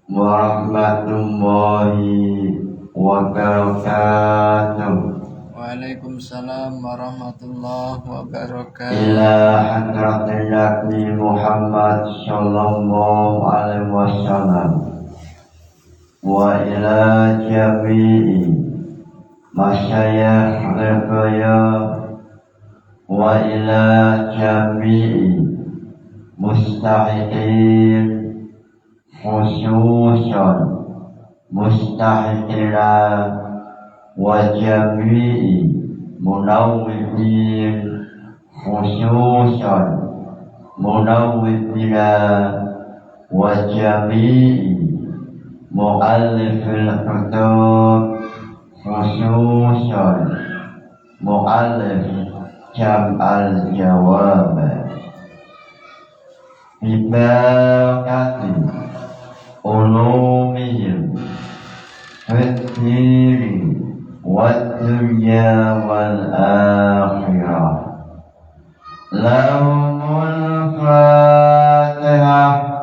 warahmatullahi wabarakatuh. Waalaikumsalam warahmatullahi wabarakatuh. Ila hadratin Nabi Muhammad sallallahu alaihi wasallam wa ila jami'i masyayikh al-qaya wa ila jami'i mustahiqin khususan mustahiqina wa jami'i munawwidin khususan munawwidina wa jami'i mu'allifil kutub khususan mu'allif jam'al jawab bibaqati ulumihim fitiri wad dunya wal akhirah. Lahumul Fatihah.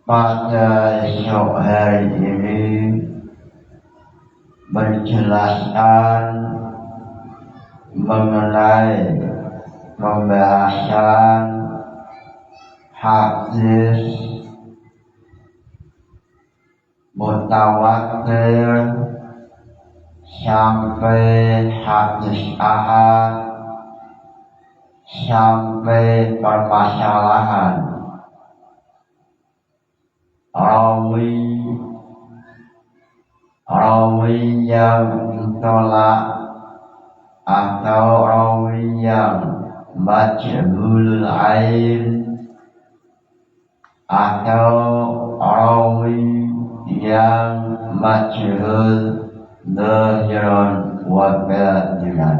Pada esok hari ini menjelaskan mengenai pembahasan hadis mutawatir sampai hadis ahad sampai permasalahan rawi yang ditolak atau rawi yang majhulul ain atau rawi yang majhul zahiran wa batinan.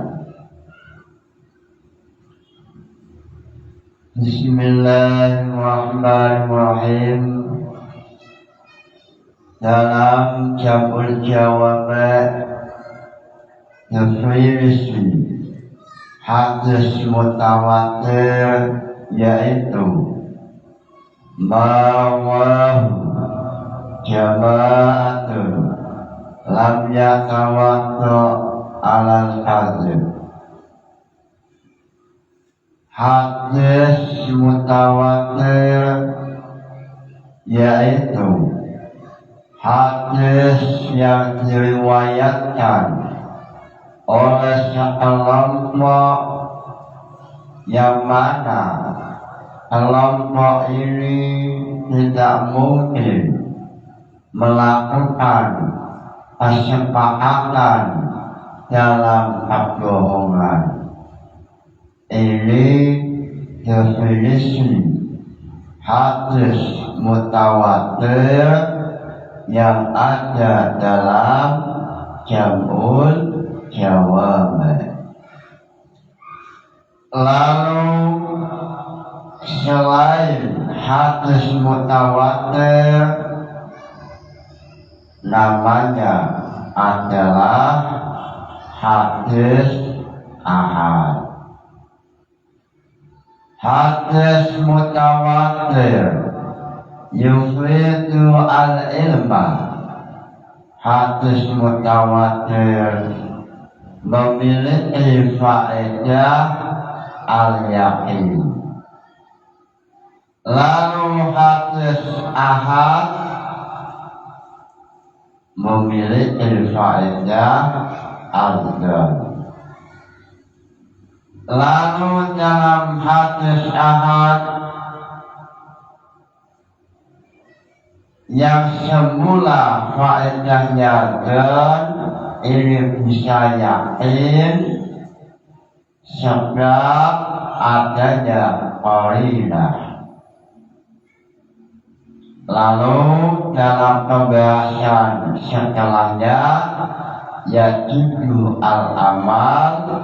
Bismillahirrahmanirrahim. Dalam jamul jawab definisi hadis mutawatir yaitu mawahu jama'atun lam yatawadda alal kadzib. Hadis mutawatir yaitu hadis yang diriwayatkan oleh sekelompok yang mana kelompok ini tidak mungkin melakukan kesepakatan dalam kebohongan. Ini definisi hadis mutawatir yang ada dalam jamul jawab. Lalu selain hadis mutawatir namanya adalah hadis ahad. Hadis mutawatir yufidu al-ilma. Hadis mutawatir memiliki faedah al-yaqin. Lalu hadis ahad memiliki faedah al-dzan. Lalu dalam hadis ahad yang semula faedahnya dan ini bisa yakin sebab adanya qarinah. Lalu dalam pembahasan setelahnya yajibu al-amal,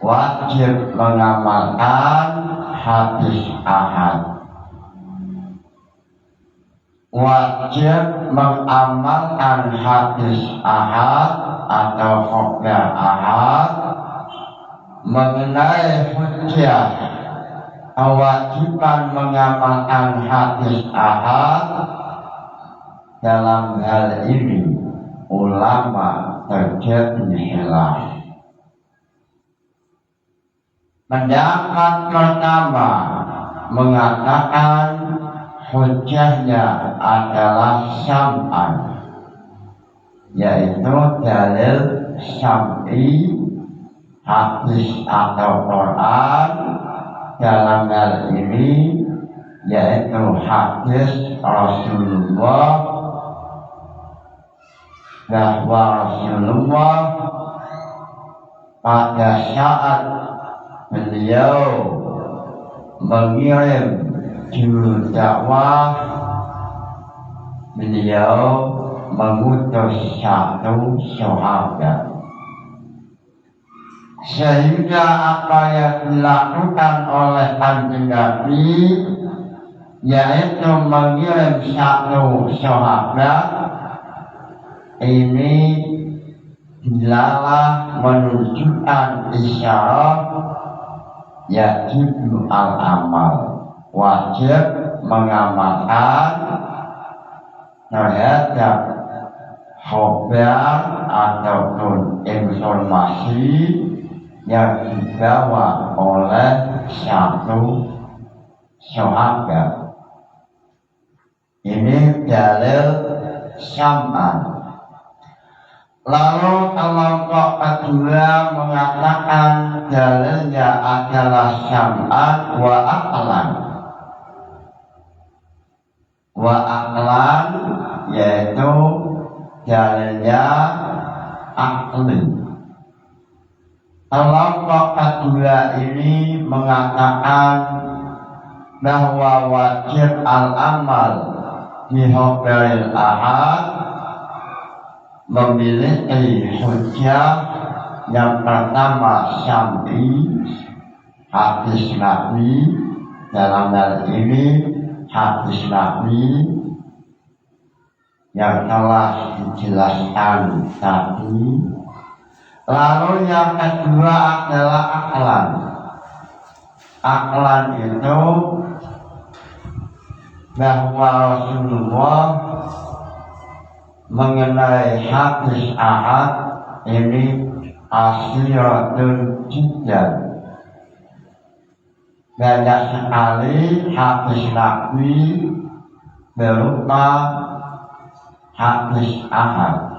wajib mengamalkan hadis ahad. Wajib mengamalkan hadis ahad atau hukm ahad mengenai hujjah kewajiban mengamalkan hadis ahad. Dalam hal ini ulama terjadi khilaf. Pendapat pertama mengatakan hujjahnya adalah syam'an, yaitu dalil syam'i, hadis atau Quran. Dalam hal ini yaitu hadis Rasulullah, bahwa Rasulullah pada saat beliau mengirim juru dakwah, beliau mengutus satu sahabat, sehingga apa yang dilakukan oleh Kanjeng Nabi yaitu mengirim satu sahabat ini dilalah menunjukkan isyarat yajib al-amal, wajib mengamalkan terhadap khabar ataupun informasi yang dibawa oleh satu sahabat. Ini dalil syam'an. Lalu kelompok kedua mengatakan dalilnya adalah syam'an wa aqlan. Wa aqlan yaitu dalilnya akli. Kelompok kedua ini mengatakan bahwa wajib al-amal di khabaril ahad memiliki hujjah. Yang pertama syam'i, hadis Nabi. Dalam hal ini hadis Nabi yang telah dijelaskan tadi. Lalu yang kedua adalah aklan. Aklan itu bahwa Rasulullah mengenai hadis ahad ini asyiratun jiddan. Banyak sekali hadis Nabi berupa hadis ahad.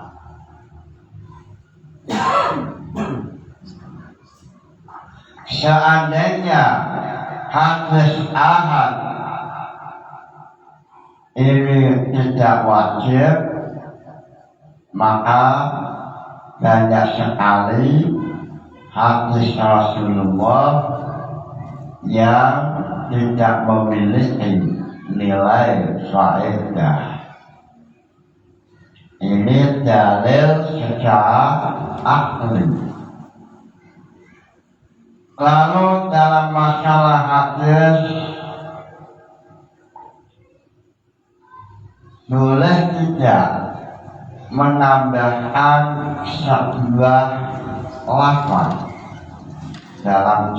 Seandainya hadis ahad ini tidak wajib, maka banyak sekali hadis Rasulullah yang tidak memiliki nilai faedah. Ini dalil secara akli. Lalu dalam masalah hadis, boleh tidak menambahkan sebuah lafaz dalam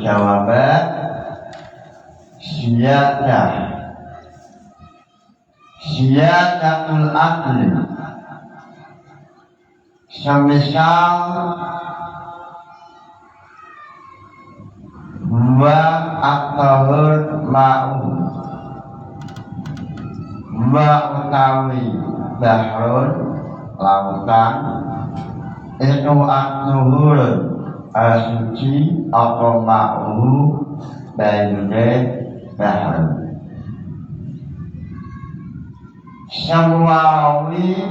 jawaban ziyadatul akli. Semisal wa at-tahur ma'u, wa utawi bahrun lautan, itu at-tuhur suci atau ma'u bayune bahrun. Semua rawi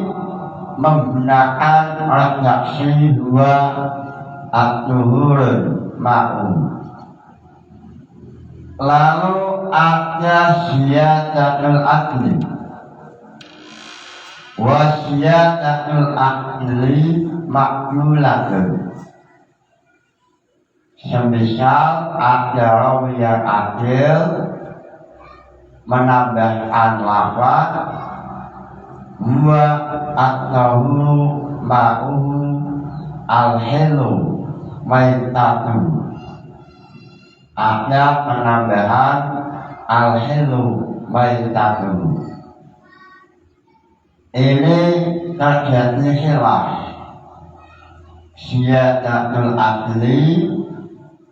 menggunakan redaksi dua at-tuhur ma'u. Lalu ada ziyadatul akli. Wa ziyadatul akli makmulatun. Semisal ada rawi yang adil menambahkan lafaz wa atau ma'u al-hilu, maitatun. Ada penambahan al-hilu maitatun. Ini terjadi khilaf. Siyadatul adli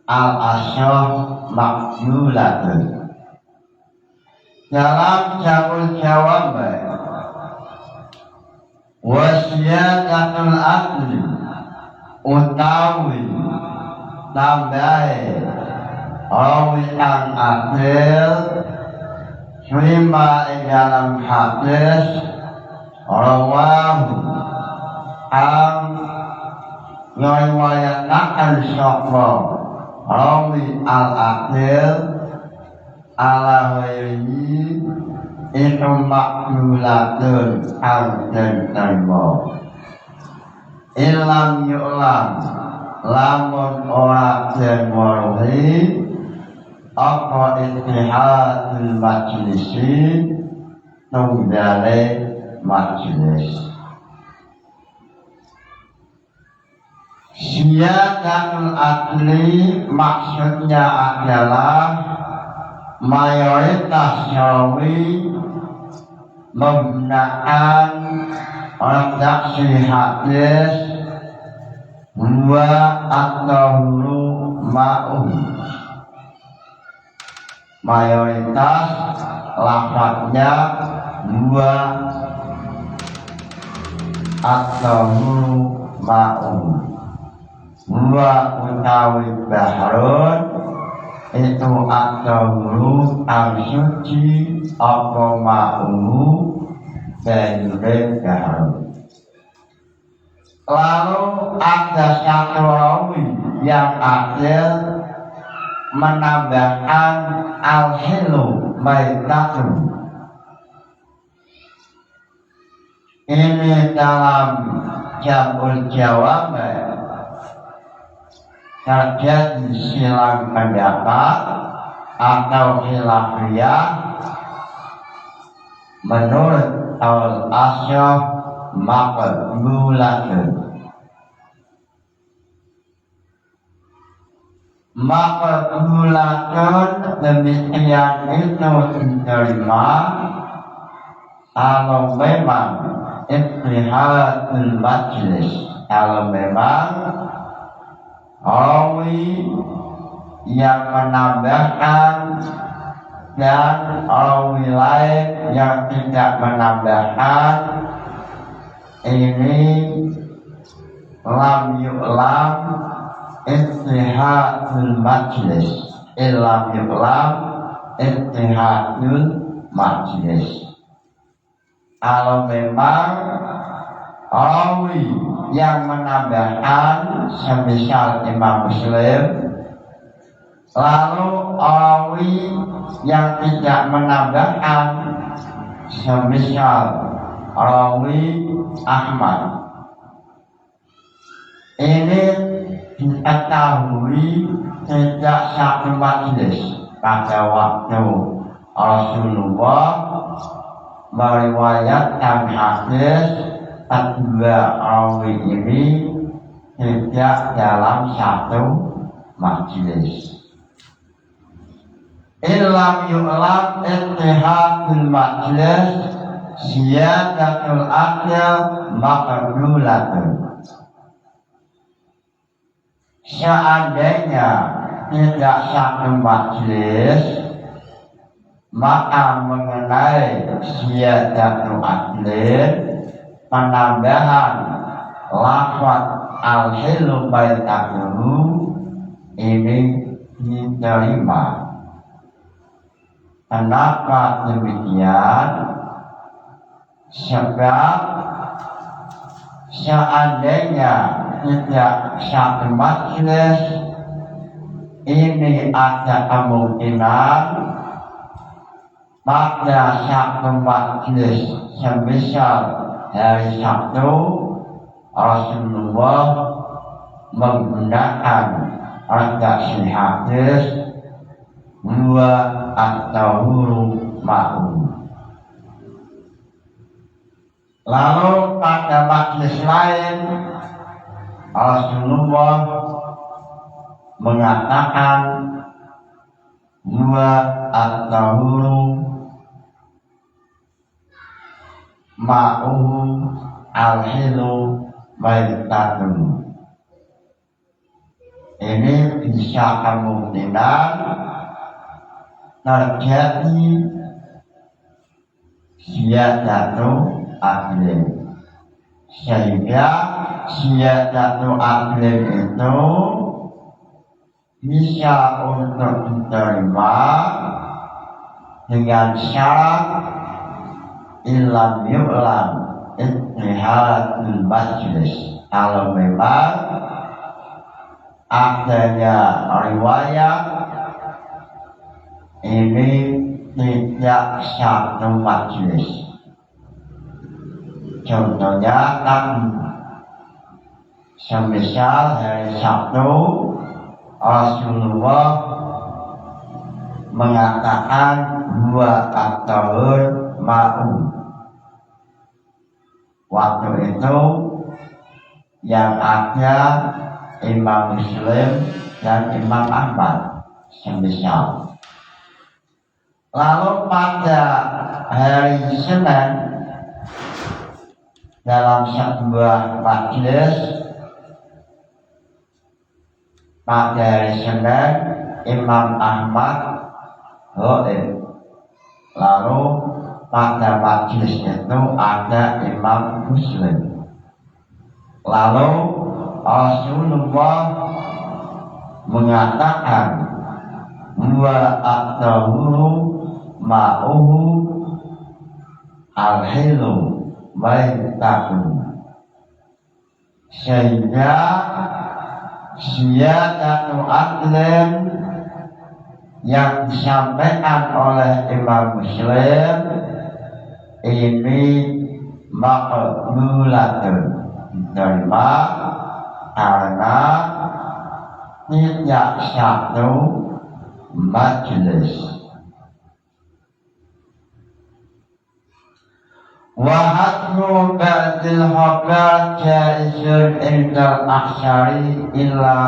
al-asyah makmulatun. Dalam jamul jawab wasiyadatul adli utawi tambahe rawi kang adil Fima dalam hadis rawahu ang ngriwayataken sapa rawi al-adil ala ghairi itu makmulatun al-dan tarimo ilam yu'lam lamun ora den waruhi apa ittihadul majlisi tunggale majlis. Siyadatul adli maksudnya adalah mayoritas rawi menggunakan redaksi hadis wa at-tahuru ma'um. Mayoritas lafadznya wa at-tahuru ma'um. Wa utawi bahrun itu at-tahuru al-suci apa ma'umu banjure bahrun. Lalu ada satu rawi yang adil menambahkan al-hilu maitatun. Ini dalam jamul jawab terjadi silang pendapat atau khilafiyah menurut al-asyah maqbulatun. Maqbulatun demikian itu diterima kalau memang ittihadul majlis, kalau memang rawi yang menambahkan dan rawi lain yang tidak menambahkan ini lam yu'lam ittihadul majlis, ilam yu'lam ittihadul majlis. Kalau memang rawi yang menambahkan semisal Imam Muslim, lalu rawi yang tidak menambahkan semisal rawi Ahmad, ini diketahui sejak satu majlis pada waktu Rasulullah meriwayatkan hadis kedua rawi ini tidak dalam satu majlis. Ilam yu'lam ittihadul majlis siyadatul akil maqbulatun. Seandainya tidak satu majlis, maka mengenai siyadatul akil penambahan lafaz al-hilu maitatun ini diterima. Kenapa demikian? Sebab seandainya tidak satu majlis ini ada kemungkinan pada satu majlis semisal hari Sabtu Rasulullah menggunakan redaksi hadis wa at-tahuru ma'um. Lalu pada majlis lain Rasulullah mengatakan huwa at-tahuru ma'uhu al-hilu maitatun. Ini bisa kemungkinan terjadi ziyadatu aklin, sehingga ziyadatu aklin itu bisa untuk diterima dengan syarat ilam yu'lam ittihadul majlis. Kalau memang adanya riwayat ini tidak satu majlis. Contohnya kan semisal hari Sabtu Rasulullah mengatakan huwa at-tahur ma'u. Waktu itu yang ada Imam Muslim dan Imam Ahmad semisal. Lalu pada hari Senin dalam sebuah majlis, pada hari Senin Imam Ahmad ghaib. Lalu pada majlis itu ada Imam Muslim. Lalu Rasulullah mengatakan huwa at-tahuru ma'uhu al-hilu maitatun, sehingga ziyadatu aklin yang disampaikan oleh Imam Muslim ini maqbulatun, diterima karena tidak satu majlis. Wa hadmu ba'dil khabar jaizun indal aksari illa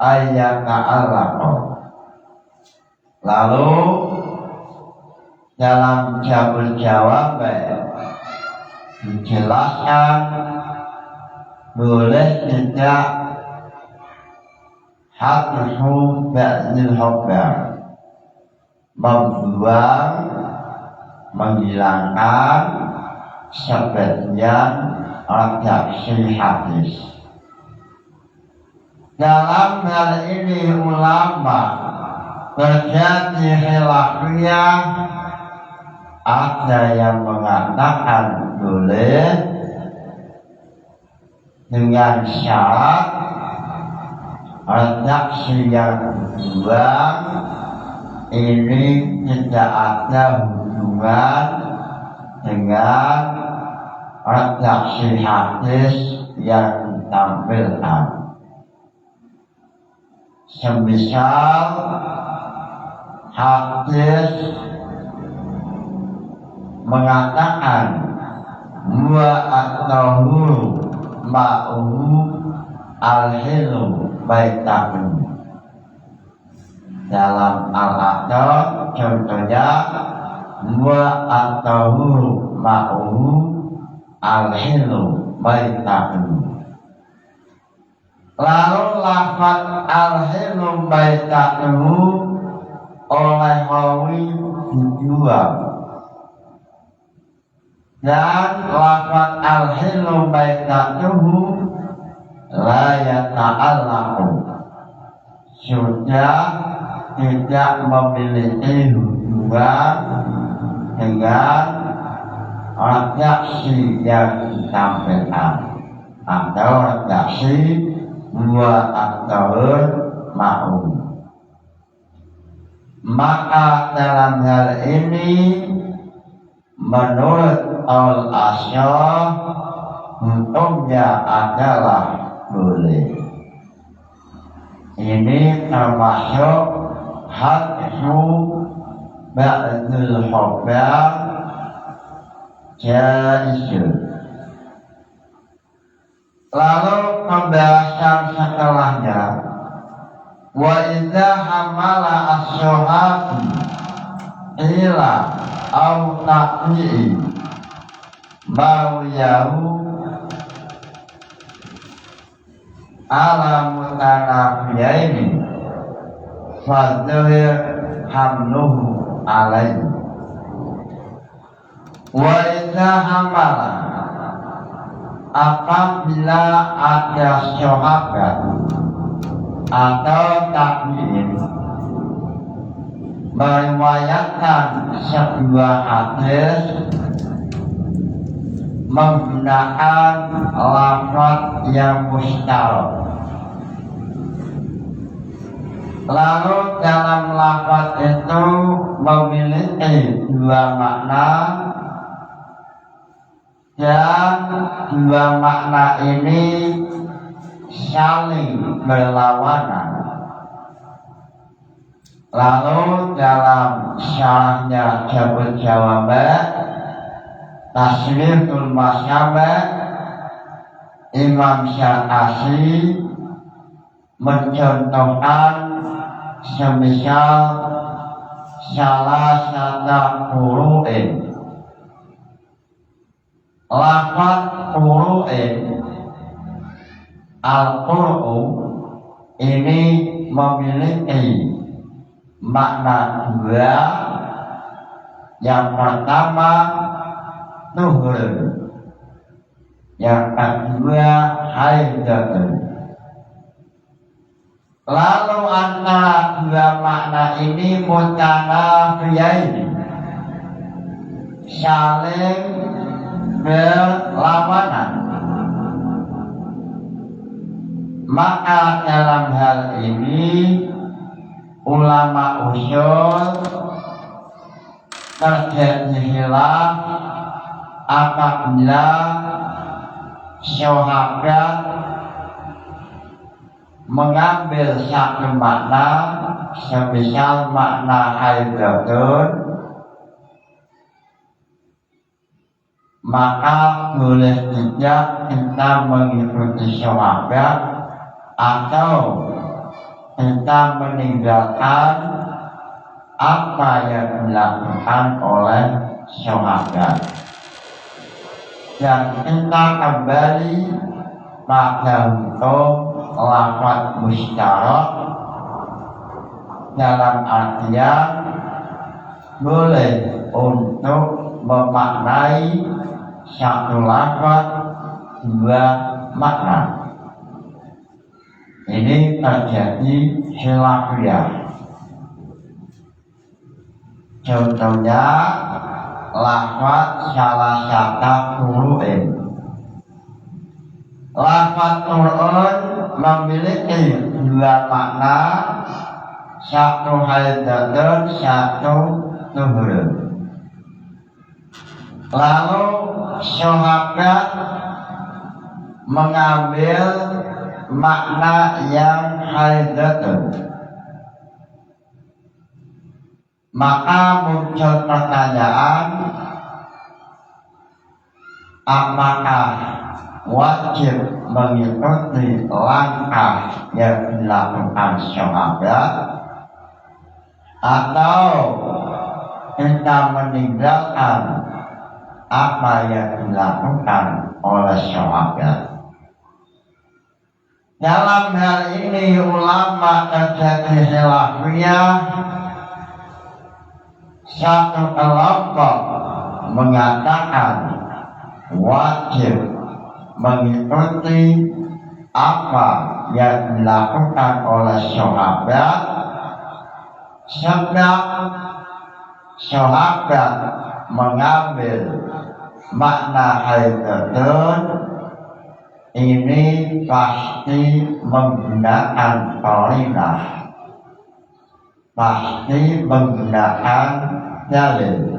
ayyata'allaqo. Lalu dalam jawab dijelaskan boleh tidak hadmu ba'dil khabar, membuang, menghilangkan sebagian redaksi hadis. Dalam hal ini ulama terjadi khilafiyah, ada yang mengatakan boleh dengan syarat redaksi yang dibuang ini tidak ada hubungan dengan redaksi hadis yang ditampilkan. Semisal hadis mengatakan huwa at-tahuru ma'uhu al-hilu maitatun. Dalam al-adab contohnya huwa at-tahuru ma'uhu al-hilu maitatun. Lalu lafaz al-hilu maitatun oleh rawi dijual, dan lafaz al-hilu maitatun la yata'allaqu, sudah tidak memiliki hubungan dengan redaksi yang ditampilkan atau redaksi huwa at-tahur ma'u. Maka dalam hal ini menurut al-asyah hukumnya adalah boleh. Ini termasuk hadhu ba'dul khabar jaizun. Lalu pembahasan setelahnya Wa idza hamala as-syuhab ila au ta'ni ba'yahu ala mutanafiyaini fadhir hamluhu alaihi. Wa idza hamala, apabila ada syuhada atau takdir meriwayatkan sebuah hadis menggunakan lafaz yang mustarak, lalu dalam lafaz itu memiliki dua makna dan dua makna ini saling berlawanan. Lalu dalam syarahnya Jabul Jawabat Tasriful Masyabah, Imam Syar'asi mencontohkan semisal salah satu furu'in. Lafaz furu'in Al-Qur'u ini memiliki makna dua. Yang pertama tuhur, yang kedua haidatun. Lalu antara dua makna ini mutanafiyain, saling berlawanan. Maka dalam hal ini ulama usul terjadi khilaf apabila syuhada mengambil satu makna, semisal makna haidatun, maka boleh tidak kita mengikuti syuhada atau kita meninggalkan apa yang dilakukan oleh syuhada, dan kita kembali pada hukum lafaz musyarak dalam artian boleh untuk memaknai satu lafaz dua makna. Ini terjadi khilafiyah. Contohnya lafaz salah satu furu'in. Lafaz furu'in memiliki dua makna, satu haidatun, satu tuhurun. Lalu syuhada mengambil makna yang haidatun, maka muncul pertanyaan, apakah wajib mengikuti langkah yang dilakukan syuhada atau kita meninggalkan apa yang dilakukan oleh syuhada. Dalam hal ini ulama terjadi khilafiyah. Satu kelompok mengatakan wajib mengikuti apa yang dilakukan oleh syuhada, sebab syuhada mengambil makna haidatun, ini pasti menggunakan qarinah, pasti menggunakan dalil.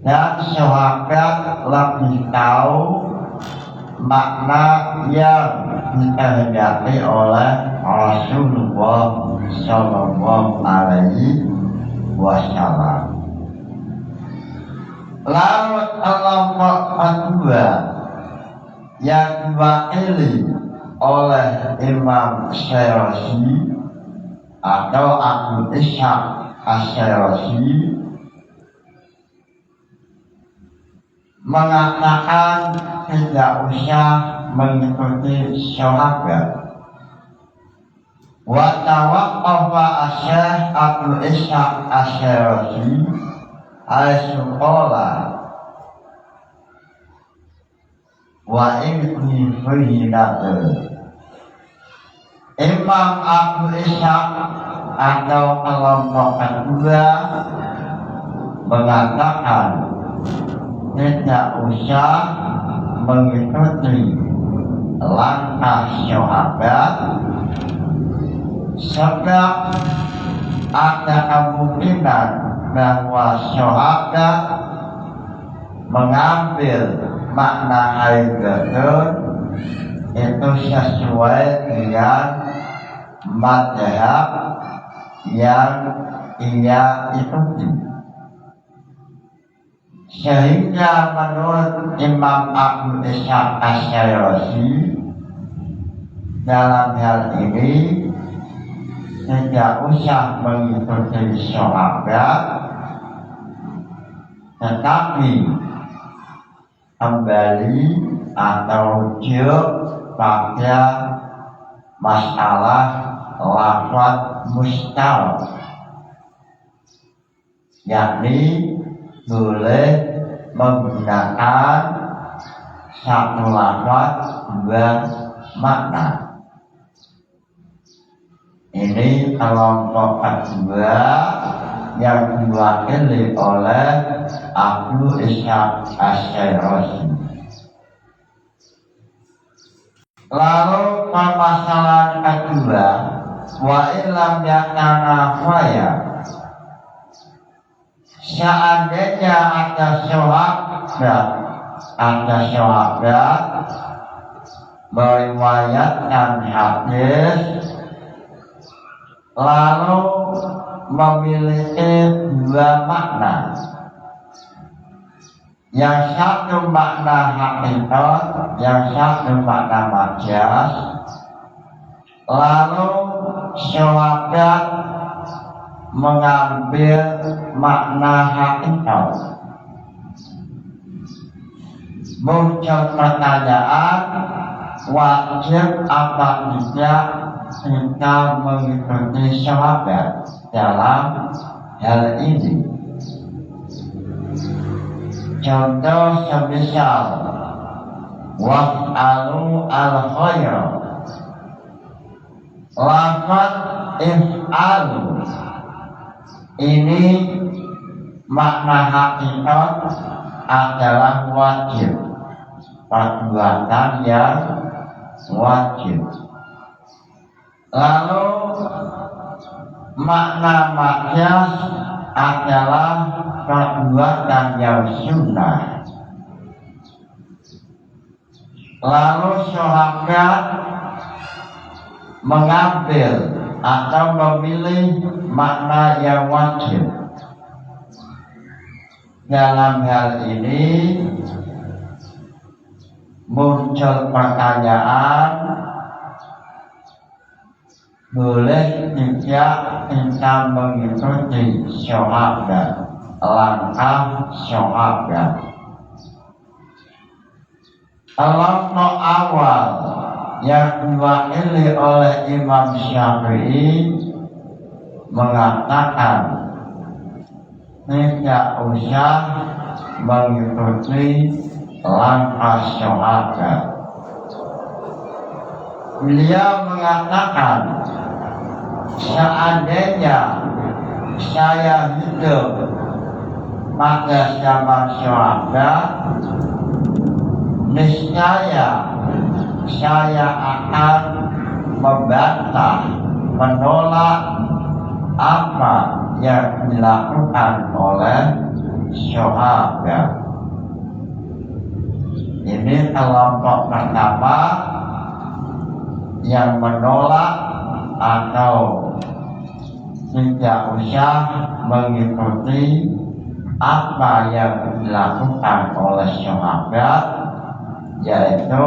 Dan syuhada lebih tahu makna yang dikehendaki oleh Rasulullah Sallallahu Alaihi Wasallam. Lalu kelompok kedua yang diwakili oleh Imam Syarazi atau Abu Ishaq Asy-Syarazi mengatakan tidak usah mengikuti sahabat. Wa tawaqqafa Asy-Syaikh Abu Ishaq Asy-Syarazi al-Suqala wa ibni Fuyinata. Imam Abu Ishaq atau kelompok kedua mengatakan tidak usah mengikuti langkah sahabat sebab ada kemungkinan bahwa sahabat mengambil makna Haidatul itu sesuai dengan madhab yang ia ikuti, sehingga menurut Imam Abu Ishaq Asy-Syarazi dalam hal ini tidak usah mengikuti sahabat, tetapi kembali atau rujuk pada masalah lafaz mustal, yakni boleh menggunakan satu lafaz dua makna. Ini kelompok kedua yang diwakili oleh Abu Ishaq Asy-Syarazi. Lalu permasalahan kedua, wa illam yatanafaya, seandainya ada sahabat meriwayatkan hadis lalu memiliki dua makna, yang satu makna hakikat, yang satu makna majaz, lalu sahabat mengambil makna hakikat. Muncul pertanyaan, wajib apa tidak kita mengikuti sahabat dalam hal ini? Contoh semisal waf'alu al-khair, lafaz if'alu ini makna hakikat adalah wajib, perbuatan yang wajib. Lalu makna majaz adalah perbuatan yang sunnah. Lalu sahabat mengambil atau memilih makna yang wajib. Dalam hal ini muncul pertanyaan, boleh tidak kita mengikuti sahabat, langkah sahabat? Kelompok awal yang diwakili oleh Imam Syafi'i mengatakan tidak usah mengikuti langkah sahabat. Beliau mengatakan, seandainya saya hidup pada zaman sahabat, niscaya saya akan membantah, menolak apa yang dilakukan oleh sahabat. Ini kelompok pertama yang menolak atau tidak usah mengikuti apa yang dilakukan oleh sahabat, yaitu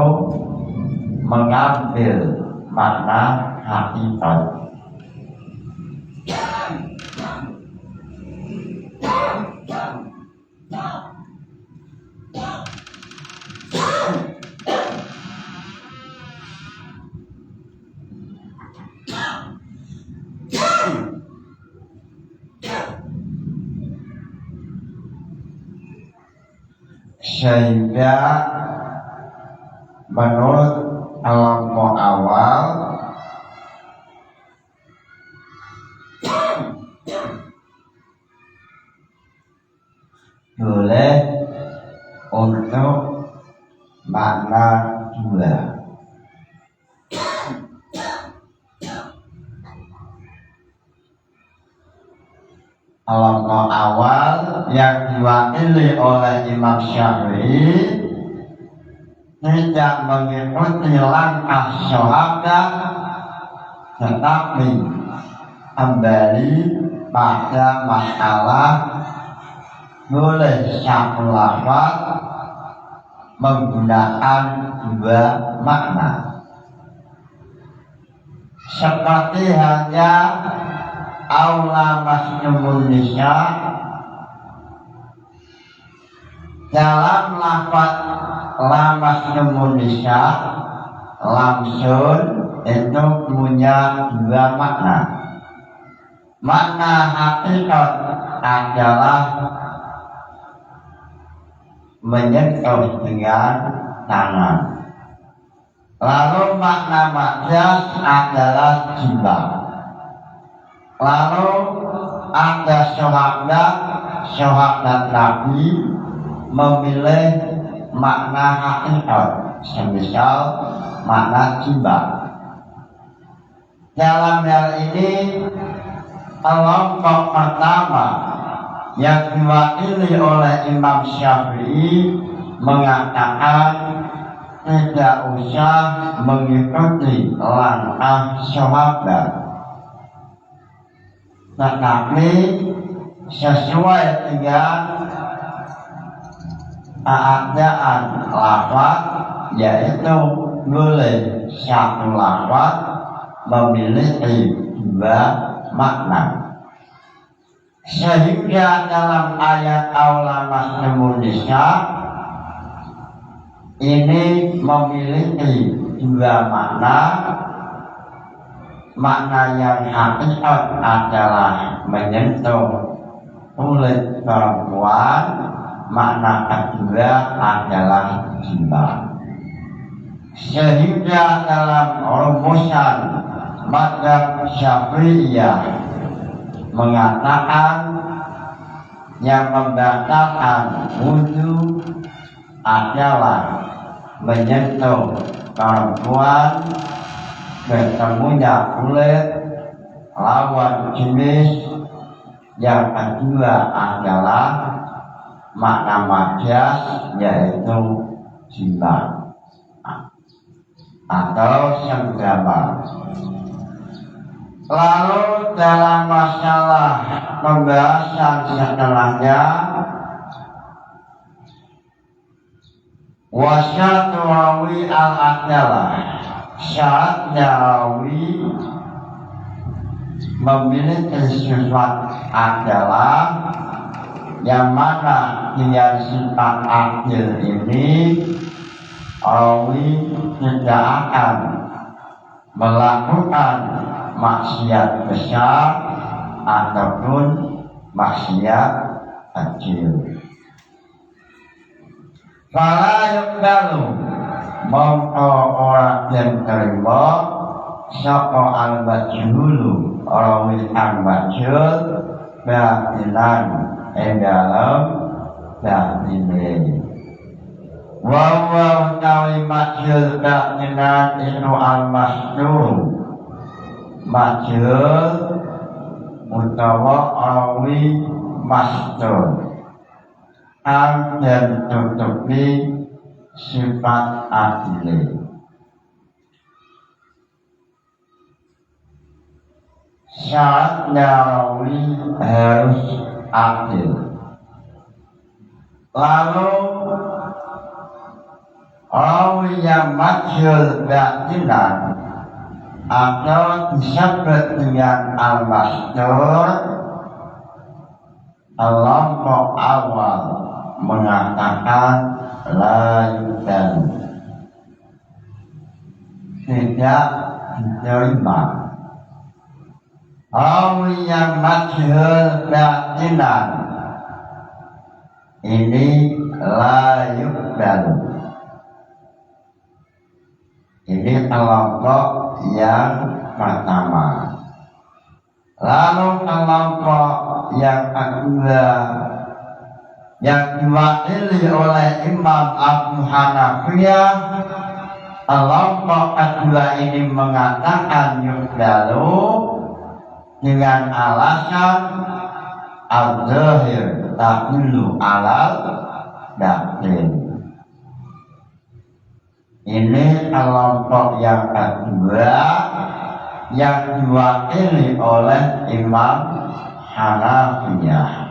mengambil makna hakikat. Sehingga menurut kelompok awal boleh untuk makna dua. Kelompok awal yang diwakili oleh Imam Syafi'i tidak mengikuti langkah sahabat, tetapi kembali pada masalah boleh satu lafaz menggunakan dua makna. Seperti hanya aula masnumun nisa dalam lafaz la masnumun nisa langsung itu punya dua makna. Makna hakikat adalah menyentuh dengan tangan. Lalu makna majaz adalah jima. Lalu ada sahabat Nabi memilih makna hakikat, semisal makna jima. Dalam hal ini kelompok pertama yang diwakili oleh Imam Syafi'i mengatakan tidak usah mengikuti langkah sahabat, tetapi sesuai dengan keadaan lafaz, yaitu boleh satu lafaz memiliki dua makna. Sehingga dalam ayat aula masnumun nisa ini memiliki dua makna. Makna yang hakikat adalah menyentuh kulit perempuan, makna kedua adalah jima. Sehingga dalam rumusan mazhab Syafi'iyah mengatakan yang membatalkan wudu adalah menyentuh perempuan, ketemunya kulit lawan jenis. Yang kedua adalah makna majaz, yaitu jima atau senggama. Lalu dalam masalah pembahasan setelahnya, wasyatu rawi al-adalah, syarat rawi memiliki sifat adalah, yang mana dengan sifat adil ini rawi tidak akan melakukan maksiat besar ataupun maksiat kecil. Fala yuqbalu mongko ora den terima sapa al-majhulu rawi al-majhul batilan ing dalem batine. Wa kalimat batilan itu al-masnur majhul utawa rawi masnur dan tutupi sifat adil. Syarat rawi harus adil. Lalu rawi yang masyhur batinan atau disebut dengan al-mastur, kelompok awal mengatakan la yudal, tidak diterima. Rawi yang masyhur batinan ini la yudal. Ini kelompok yang pertama. Lalu kelompok yang kedua yang diwakili oleh Imam Abu Hanafiyah, kelompok kedua ini mengatakan yudhalu dengan alasan al-zahir tahulu alal batin. Ini kelompok yang kedua yang diwakili oleh Imam Hanafiyah.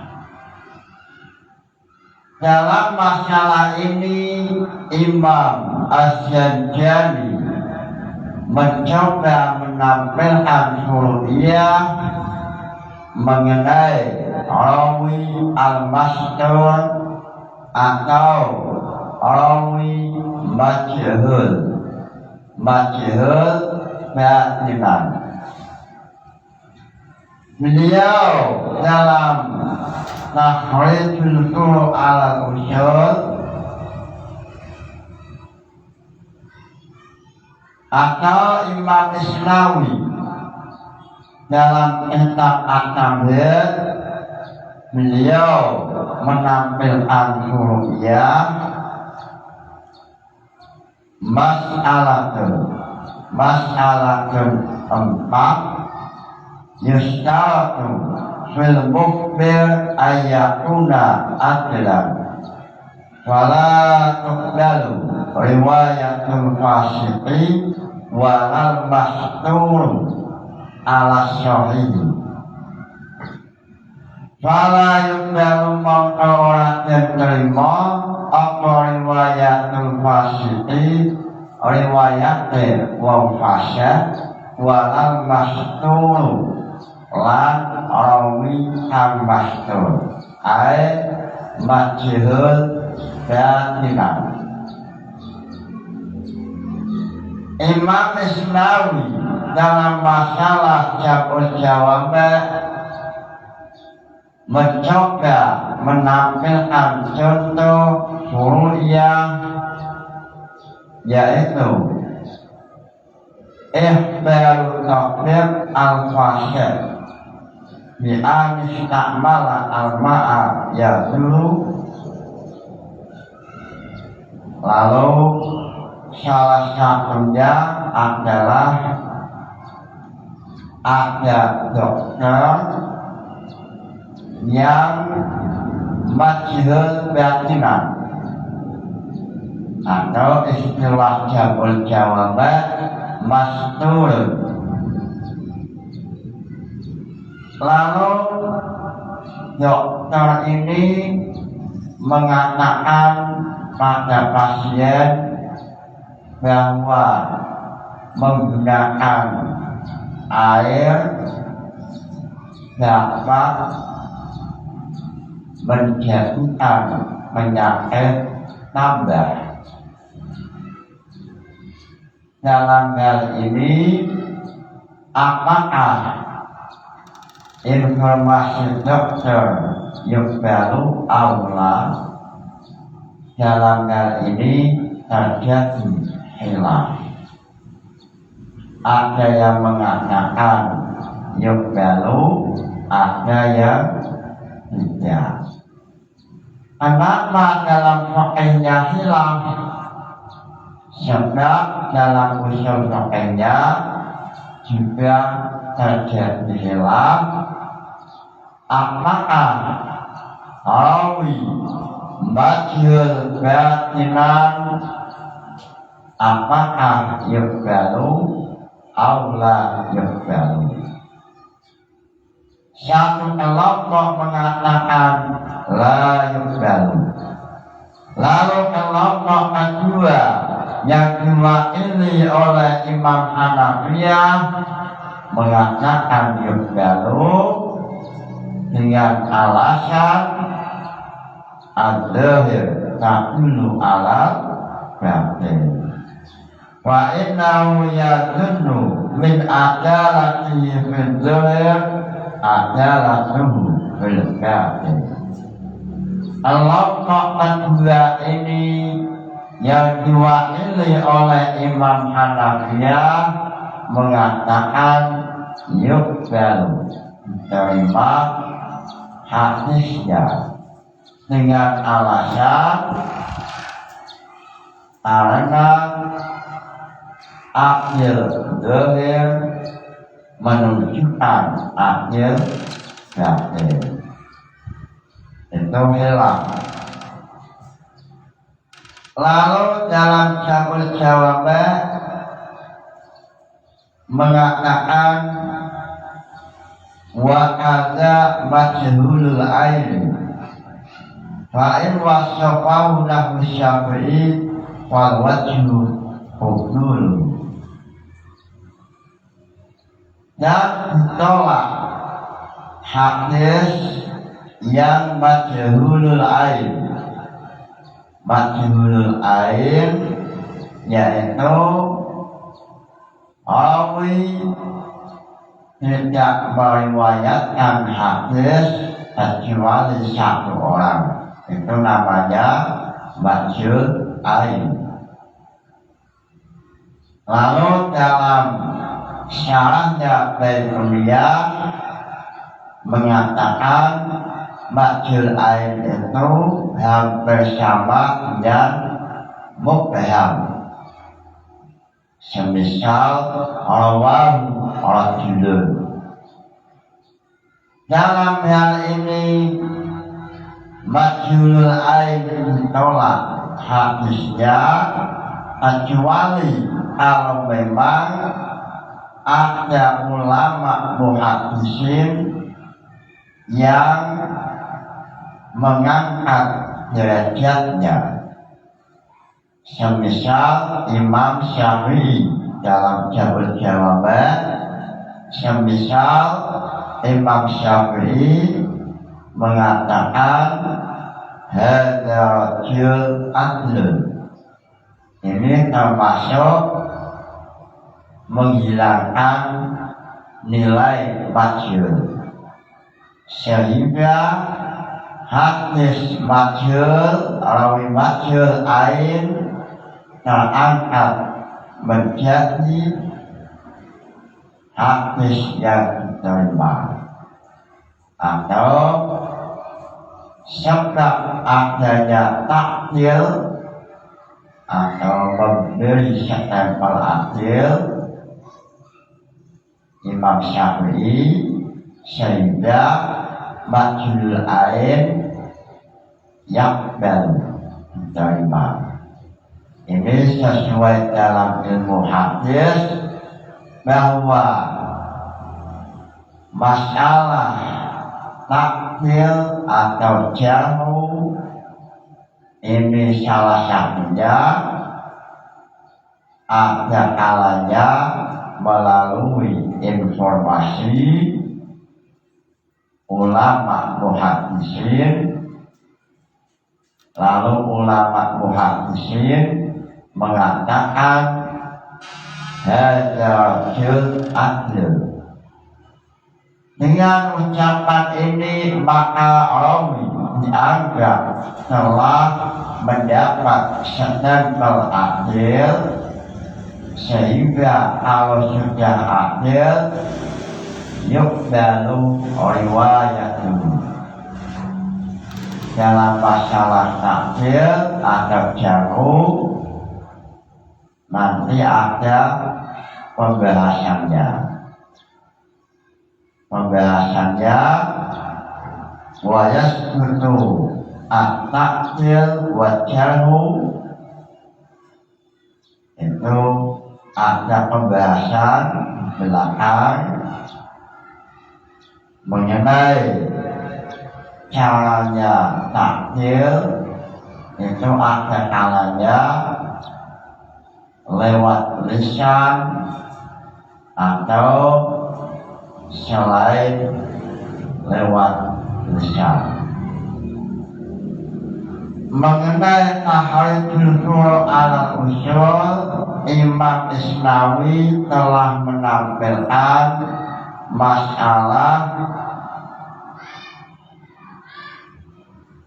Dalam masalah ini Imam Asy-Syadzali mencoba menampilkan furu'iyah mengenai rawi al-mastur atau rawi masyhur batinan. Beliau dalam Tahrijul Furu' ala Usul atau Imam Isnawi dalam kitab At-Tamhid, beliau menampilkan furu'iyah mas'alatun empat yustaratu fil mukhbir ayakuna adlan wala tuqbalu riwayatul fasiqi walal mahtur ala sahih. Fala yuqbalu maka ora diterima apa riwayatul fasiqi riwayate wong fasik walal mahtur lan rawi kang mahtur ae majhul batinan. Imam Isnawi dalam masalah Jabul Jawab mencoba menampilkan contoh furu'iyah, yaitu ihbaru takbir al-fasih bi'anis ta'mala al-ma'a ya dulu. Lalu salah satunya adalah ada dokter yang majhul batinan atau istilah Jabul Jawab mastur. Lalu dokter ini mengatakan pada pasien bahwa menggunakan air dapat menjadikan penyakit tambah. Dalam hal ini, apakah informasi dokter yuqbalu aula? Dalam hal ini terjadi khilaf. Ada yang mengatakan yuqbalu, ada yang tidak. Kenapa dalam fakihnya khilaf? Sebab dalam usul fakihnya juga terjadi khilaf. Apakah rawi majhul batinan, apakah yuqbalu aula yuqbalu? Satu kelompok mengatakan la yuqbalu, lalu kelompok kedua yang diwakili oleh Imam Hanafiyah mengatakan yukbalu dengan alasan adzahir ta'ulu ala batin. Wa innahu yadunnu min adalati fil zahir adalatuhu fil batin. Al-Laqaq kedua ini yang diwakili oleh Imam Hanafiyah mengatakan yukbalu terima hadisnya dengan alasan karena akhir zahir menunjukkan akhir batin itu hilang. Lalu dalam Syarhul Jawab mengatakan wa hadza majhulul ain fa in wasafahu lahu Syafi'i wal wajhu hukmul. Dan ditolak hadis yang majhulul ain. Majhulul ain yaitu rawi tidak meriwayatkan hadis kecuali satu orang, itu namanya majhul ain. Lalu dalam syarahnya Bayruliyah mengatakan majhul ain itu hampir sama dengan mubham. Semisal rawahu rajulun. Dalam hal ini majhulul ain ditolak hadisnya kecuali kalau memang ada ulama muhaddisin yang mengangkat derajatnya, semisal Imam Syafi'i dalam Jawab Jawaban, semisal Imam Syafi'i mengatakan hadza rajul adlun, ini termasuk menghilangkan nilai majhul, sehingga hadis majhul, rawi majhul ain terangkat menjadi hadis yang diterima, atau sebab adanya takdir atau memberi stempel adil Imam Syafi'i sehingga majhul ain yakbal diterima. Ini sesuai dalam ilmu hadis bahwa masalah takdir atau jarhu ini salah satunya ada kalanya melalui informasi ulama muhaddisin, lalu ulama muhaddisin mengatakan hadza rajul adil. Dengan ucapan ini maka rawi dianggap telah mendapat stempel adil, sehingga kalau sudah adil yukbalu riwayatuhu. Dalam masalah takdir atau jarhu nanti ada pembahasannya. Wa yasbutu at-takdir wa jarhu, itu ada pembahasan belakang mengenai caranya takdir. Itu ada kalanya lewat lisan atau selain lewat lisan. Mengenai tahlil ala usul, Imam Isnawi telah menampilkan masalah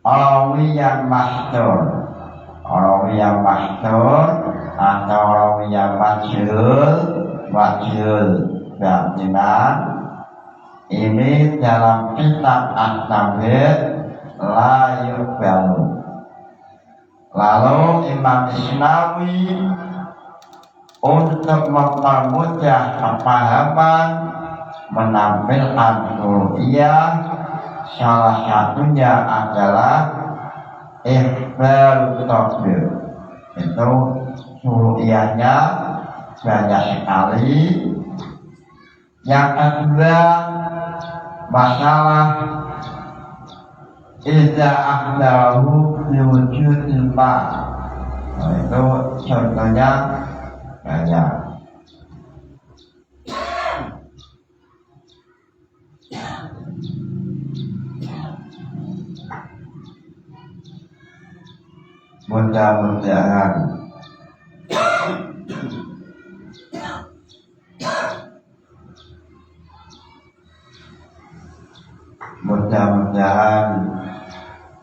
rawi yang mahdur atau rawi yang majhul berartinan ini dalam kitab At-Tabir la yuqbalu. Lalu Imam Isnawi untuk mempermudah kepahaman menampilkan furu'iyah, salah satunya adalah ikhbar takbir. Itu furu'iyahnya banyak sekali. Yang kedua, masalah idza ahdahu liwujudil ma'. Itu contohnya banyak. Mudah-mudahan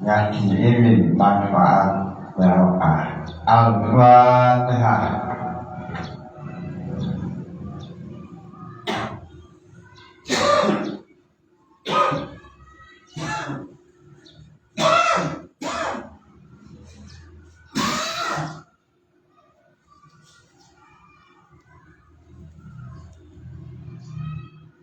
ngaji ini manfaat barokah. Al-Fatihah.